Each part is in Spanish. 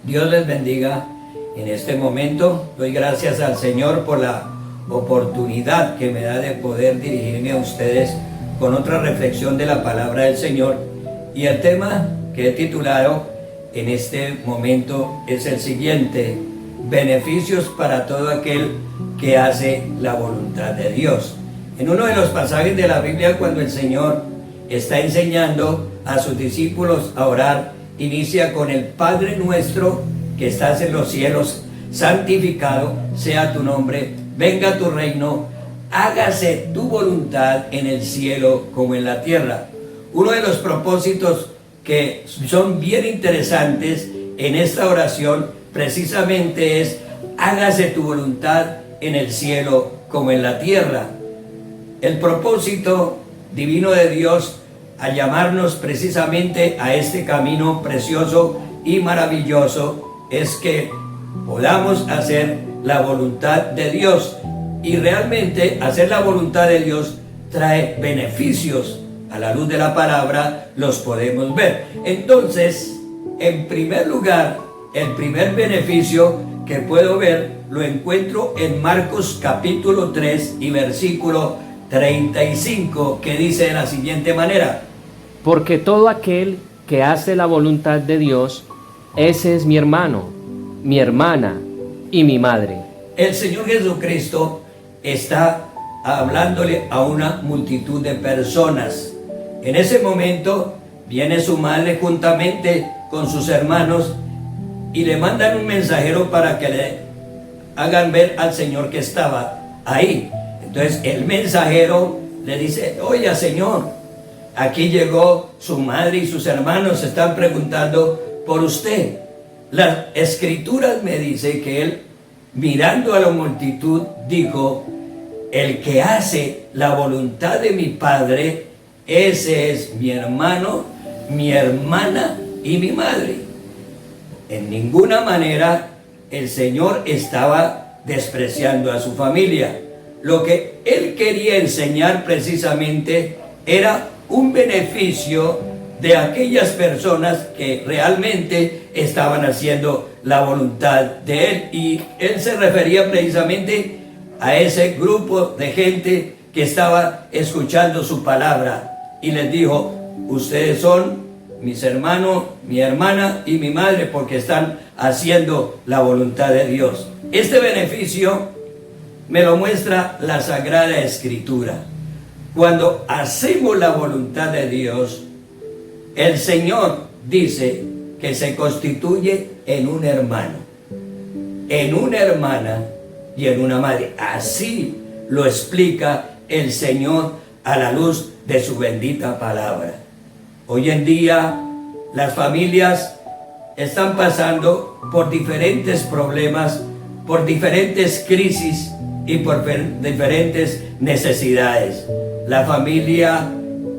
Dios les bendiga. En este momento doy gracias al Señor por la oportunidad que me da de poder dirigirme a ustedes con otra reflexión de la palabra del Señor. Y el tema que he titulado en este momento es el siguiente: beneficios para todo aquel que hace la voluntad de Dios. En uno de los pasajes de la Biblia, cuando el Señor está enseñando a sus discípulos a orar, inicia con el Padre nuestro que estás en los cielos, santificado sea tu nombre, venga tu reino, hágase tu voluntad en el cielo como en la tierra. Uno de los propósitos que son bien interesantes en esta oración precisamente es: hágase tu voluntad en el cielo como en la tierra. El propósito divino de Dios al llamarnos precisamente a este camino precioso y maravilloso es que podamos hacer la voluntad de Dios, y realmente hacer la voluntad de Dios trae beneficios. A la luz de la palabra los podemos ver. Entonces, en primer lugar, el primer beneficio que puedo ver lo encuentro en Marcos capítulo 3 y versículo 35, que dice de la siguiente manera: porque todo aquel que hace la voluntad de Dios, ese es mi hermano, mi hermana y mi madre. El Señor Jesucristo está hablándole a una multitud de personas. En ese momento viene su madre juntamente con sus hermanos y le mandan un mensajero para que le hagan ver al Señor que estaba ahí. Entonces el mensajero le dice: oiga, Señor, aquí llegó su madre y sus hermanos, se están preguntando por usted. Las escrituras me dicen que él, mirando a la multitud, dijo: el que hace la voluntad de mi Padre, ese es mi hermano, mi hermana y mi madre. En ninguna manera el Señor estaba despreciando a su familia. Lo que él quería enseñar precisamente era un beneficio de aquellas personas que realmente estaban haciendo la voluntad de él, y él se refería precisamente a ese grupo de gente que estaba escuchando su palabra, y les dijo: ustedes son mis hermanos, mi hermana y mi madre, porque están haciendo la voluntad de Dios. Este beneficio me lo muestra la Sagrada Escritura. Cuando hacemos la voluntad de Dios, el Señor dice que se constituye en un hermano, en una hermana y en una madre. Así lo explica el Señor a la luz de su bendita palabra. Hoy en día las familias están pasando por diferentes problemas, por diferentes crisis y por diferentes necesidades. La familia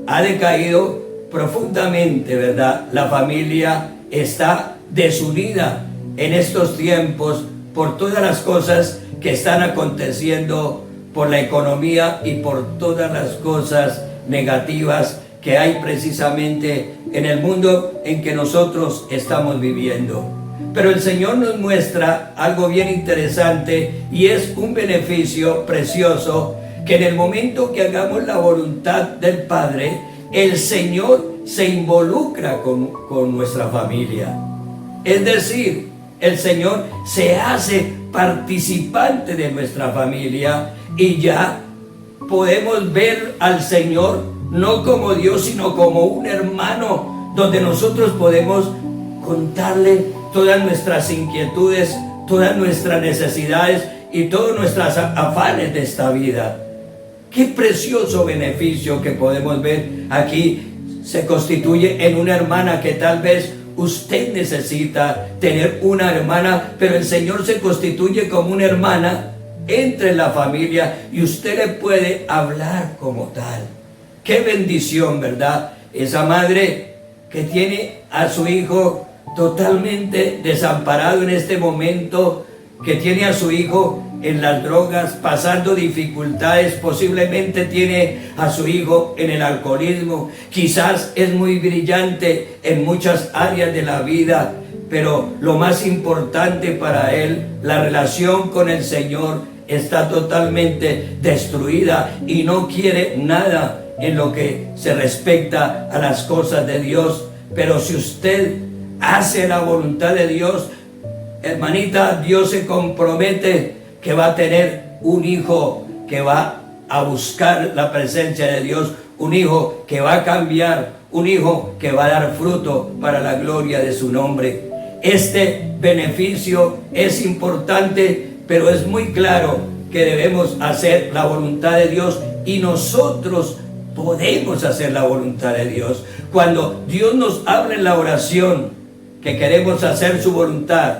ha decaído profundamente, ¿verdad? La familia está desunida en estos tiempos por todas las cosas que están aconteciendo, por la economía y por todas las cosas negativas que hay precisamente en el mundo en que nosotros estamos viviendo. Pero el Señor nos muestra algo bien interesante, y es un beneficio precioso: que en el momento que hagamos la voluntad del Padre, el Señor se involucra con nuestra familia. Es decir, el Señor se hace participante de nuestra familia, y ya podemos ver al Señor no como Dios, sino como un hermano, donde nosotros podemos contarle todas nuestras inquietudes, todas nuestras necesidades y todos nuestros afanes de esta vida. Qué precioso beneficio que podemos ver aquí. Se constituye en una hermana, que tal vez usted necesita tener una hermana, pero el Señor se constituye como una hermana entre la familia, y usted le puede hablar como tal. Qué bendición, ¿verdad? Esa madre que tiene a su hijo totalmente desamparado en este momento, que tiene a su hijo en las drogas, pasando dificultades, posiblemente tiene a su hijo en el alcoholismo, quizás es muy brillante en muchas áreas de la vida, pero lo más importante para él, la relación con el Señor, está totalmente destruida y no quiere nada en lo que se respecta a las cosas de Dios. Pero si usted hace la voluntad de Dios, hermanita, Dios se compromete que va a tener un hijo que va a buscar la presencia de Dios, un hijo que va a cambiar, un hijo que va a dar fruto para la gloria de su nombre. Este beneficio es importante, pero es muy claro que debemos hacer la voluntad de Dios, y nosotros podemos hacer la voluntad de Dios. Cuando Dios nos habla en la oración que queremos hacer su voluntad,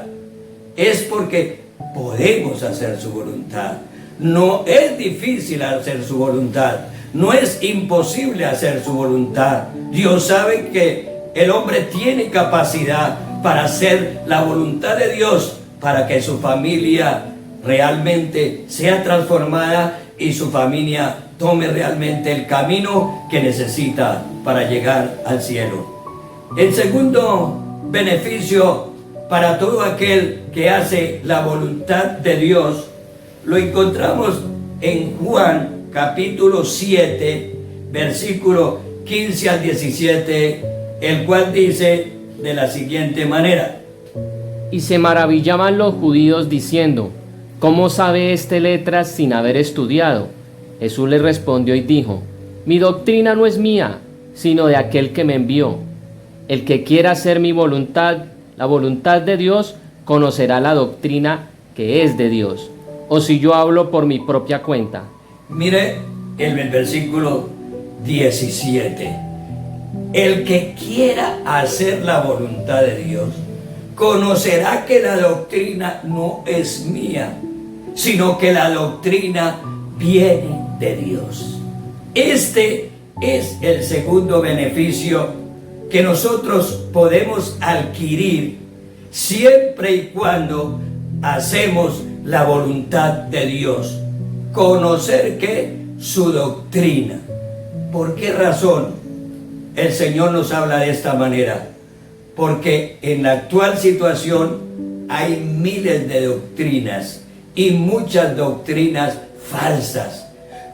es porque podemos hacer su voluntad. No es difícil hacer su voluntad, no es imposible hacer su voluntad. Dios sabe que el hombre tiene capacidad para hacer la voluntad de Dios, para que su familia realmente sea transformada y su familia tome realmente el camino que necesita para llegar al cielo. El segundo beneficio para todo aquel que hace la voluntad de Dios lo encontramos en Juan capítulo 7, versículo 15 al 17, el cual dice de la siguiente manera: Y se maravillaban los judíos diciendo: ¿Cómo sabe este letras sin haber estudiado? Jesús les respondió y dijo: Mi doctrina no es mía, sino de aquel que me envió. El que quiera hacer mi voluntad, la voluntad de Dios, conocerá la doctrina que es de Dios. O si yo hablo por mi propia cuenta. Mire el versículo 17. El que quiera hacer la voluntad de Dios, conocerá que la doctrina no es mía, sino que la doctrina viene de Dios. Este es el segundo beneficio que nosotros podemos adquirir siempre y cuando hacemos la voluntad de Dios. Conocer que su doctrina. ¿Por qué razón el Señor nos habla de esta manera? Porque en la actual situación hay miles de doctrinas y muchas doctrinas falsas.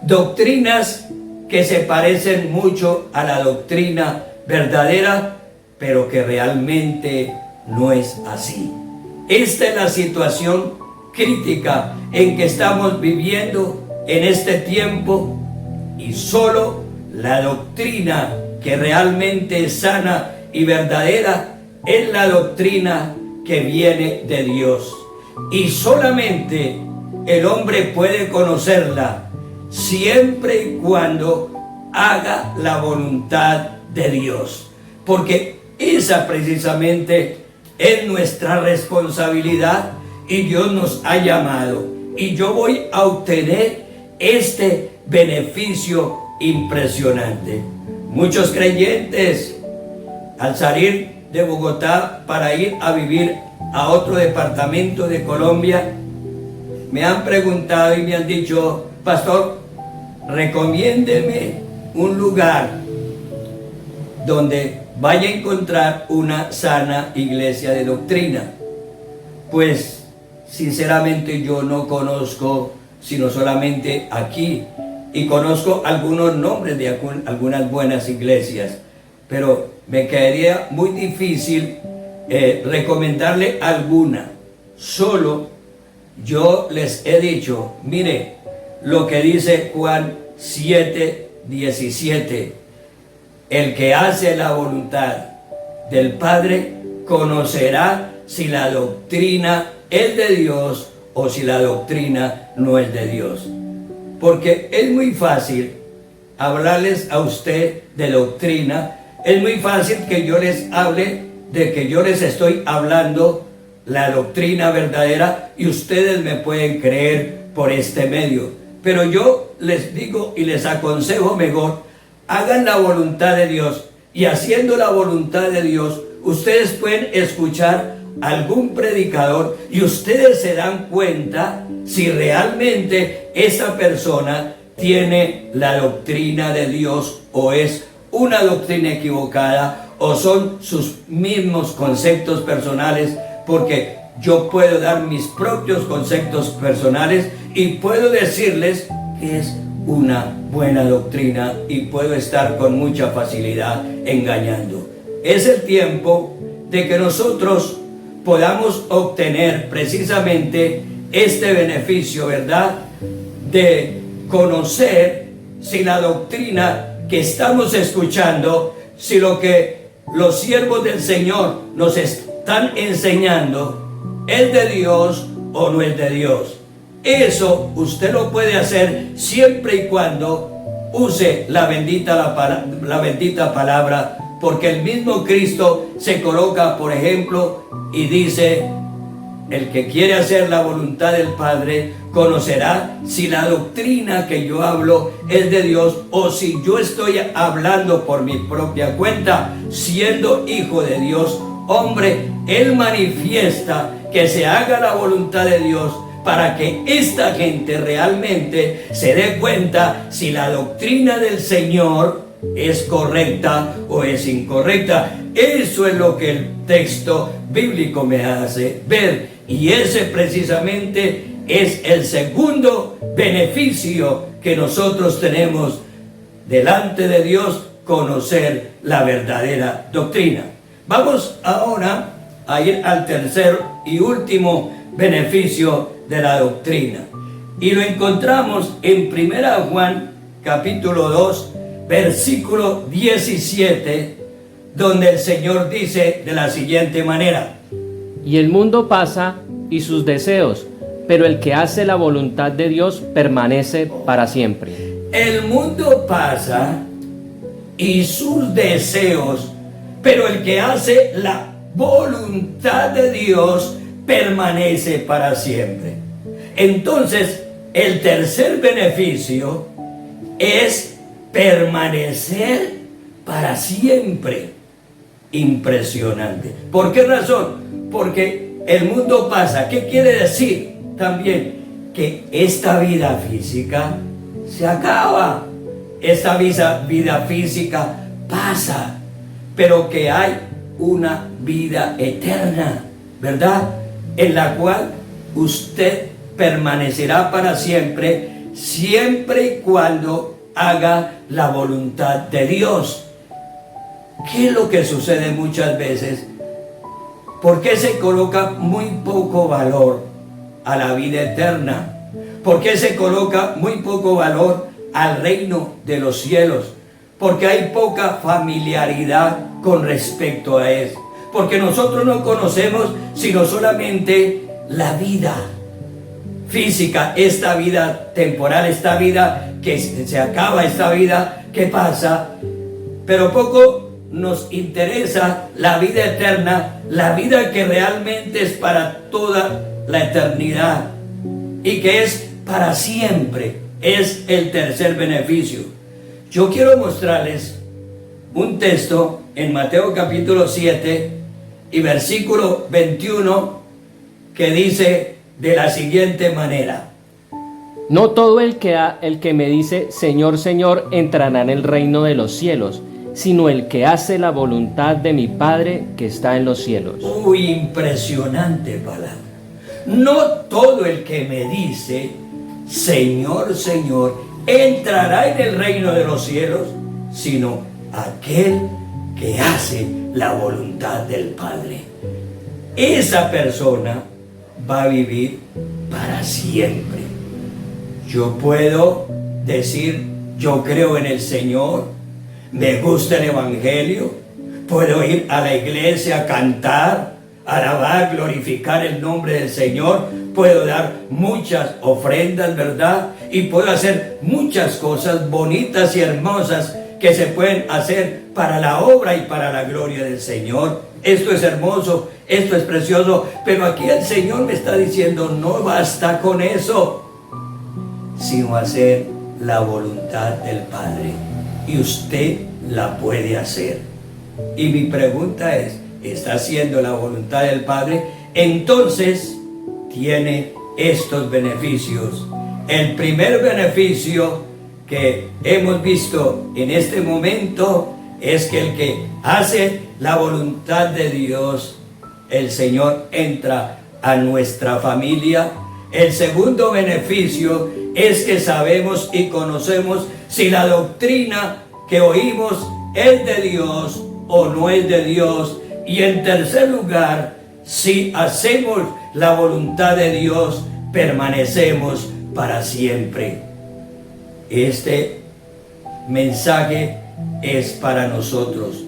Doctrinas que se parecen mucho a la doctrina verdadera, pero que realmente no es así. Esta es la situación crítica en que estamos viviendo en este tiempo, y solo la doctrina que realmente es sana y verdadera es la doctrina que viene de Dios. Y solamente el hombre puede conocerla siempre y cuando haga la voluntad de Dios, porque esa precisamente es nuestra responsabilidad y Dios nos ha llamado, y yo voy a obtener este beneficio impresionante. Muchos creyentes, al salir de Bogotá para ir a vivir a otro departamento de Colombia, me han preguntado y me han dicho: pastor, recomiéndeme un lugar donde vaya a encontrar una sana iglesia de doctrina. Pues sinceramente yo no conozco sino solamente aquí, y conozco algunos nombres de algunas buenas iglesias, pero me quedaría muy difícil recomendarle alguna. Solo yo les he dicho, mire lo que dice Juan 7:17: el que hace la voluntad del Padre conocerá si la doctrina es de Dios o si la doctrina no es de Dios. Porque es muy fácil hablarles a usted de doctrina, es muy fácil que yo les hable de que yo les estoy hablando la doctrina verdadera y ustedes me pueden creer por este medio. Pero yo les digo y les aconsejo mejor, hagan la voluntad de Dios, y haciendo la voluntad de Dios, ustedes pueden escuchar algún predicador y ustedes se dan cuenta si realmente esa persona tiene la doctrina de Dios o es una doctrina equivocada o son sus mismos conceptos personales, porque yo puedo dar mis propios conceptos personales y puedo decirles que es una buena doctrina y puedo estar con mucha facilidad engañando. Es el tiempo de que nosotros podamos obtener precisamente este beneficio, ¿verdad? De conocer si la doctrina que estamos escuchando, si lo que los siervos del Señor nos están enseñando es de Dios o no es de Dios. Eso usted lo puede hacer siempre y cuando use la bendita palabra, porque el mismo Cristo se coloca, por ejemplo, y dice: el que quiere hacer la voluntad del Padre conocerá si la doctrina que yo hablo es de Dios o si yo estoy hablando por mi propia cuenta, siendo hijo de Dios, hombre. Él manifiesta que se haga la voluntad de Dios para que esta gente realmente se dé cuenta si la doctrina del Señor es correcta o es incorrecta. Eso es lo que el texto bíblico me hace ver, y ese precisamente es el segundo beneficio que nosotros tenemos delante de Dios: conocer la verdadera doctrina. Vamos ahora a ir al tercer y último beneficio de la doctrina, y lo encontramos en 1 Juan capítulo 2 versículo 17, donde el Señor dice de la siguiente manera: y el mundo pasa y sus deseos, pero el que hace la voluntad de Dios permanece para siempre. El mundo pasa y sus deseos, pero el que hace la voluntad de Dios permanece para siempre. Entonces, el tercer beneficio es permanecer para siempre. Impresionante. ¿Por qué razón? Porque el mundo pasa. ¿Qué quiere decir? También que esta vida física se acaba. Esta vida física pasa, pero que hay una vida eterna, ¿verdad? En la cual usted permanecerá para siempre, siempre y cuando haga la voluntad de Dios. ¿Qué es lo que sucede muchas veces? ¿Por qué se coloca muy poco valor a la vida eterna? ¿Por qué se coloca muy poco valor al reino de los cielos? Porque hay poca familiaridad con respecto a eso. Porque nosotros no conocemos sino solamente la vida física, esta vida temporal, esta vida que se acaba, esta vida que pasa, pero poco nos interesa la vida eterna, la vida que realmente es para toda la eternidad y que es para siempre. Es el tercer beneficio. Yo quiero mostrarles un texto en Mateo capítulo 7 y versículo 21 que dice de la siguiente manera: no todo el que me dice Señor, Señor entrará en el reino de los cielos, sino el que hace la voluntad de mi Padre que está en los cielos. Uy, impresionante palabra. No todo el que me dice Señor, Señor entrará en el reino de los cielos, sino aquel que hace la voluntad del Padre. Esa persona va a vivir para siempre. Yo puedo decir, yo creo en el Señor, me gusta el Evangelio, puedo ir a la iglesia a cantar, alabar, glorificar el nombre del Señor, puedo dar muchas ofrendas, ¿verdad? Y puedo hacer muchas cosas bonitas y hermosas que se pueden hacer para la obra y para la gloria del Señor. Esto es hermoso, esto es precioso, pero aquí el Señor me está diciendo, no basta con eso, sino hacer la voluntad del Padre. Y usted la puede hacer. Y mi pregunta es, ¿está haciendo la voluntad del Padre? Entonces tiene estos beneficios. El primer beneficio que hemos visto en este momento es que el que hace la voluntad de Dios, el Señor entra a nuestra familia. El segundo beneficio es que sabemos y conocemos si la doctrina que oímos es de Dios o no es de Dios. Y en tercer lugar, si hacemos la voluntad de Dios, permanecemos para siempre. Este mensaje es para nosotros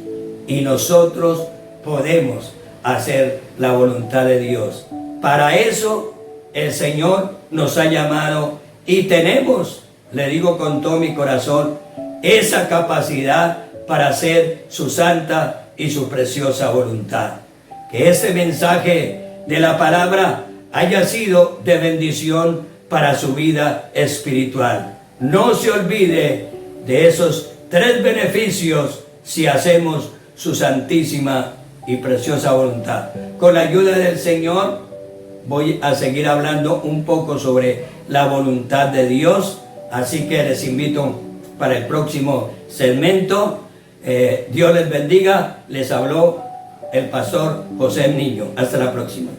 y nosotros podemos hacer la voluntad de Dios. Para eso el Señor nos ha llamado y tenemos, le digo con todo mi corazón, esa capacidad para hacer su santa y su preciosa voluntad. Que este mensaje de la palabra haya sido de bendición para su vida espiritual. No se olvide de esos 3 beneficios si hacemos su santísima y preciosa voluntad. Con la ayuda del Señor voy a seguir hablando un poco sobre la voluntad de Dios, así que les invito para el próximo segmento. Dios les bendiga. Les habló el pastor José Niño. Hasta la próxima.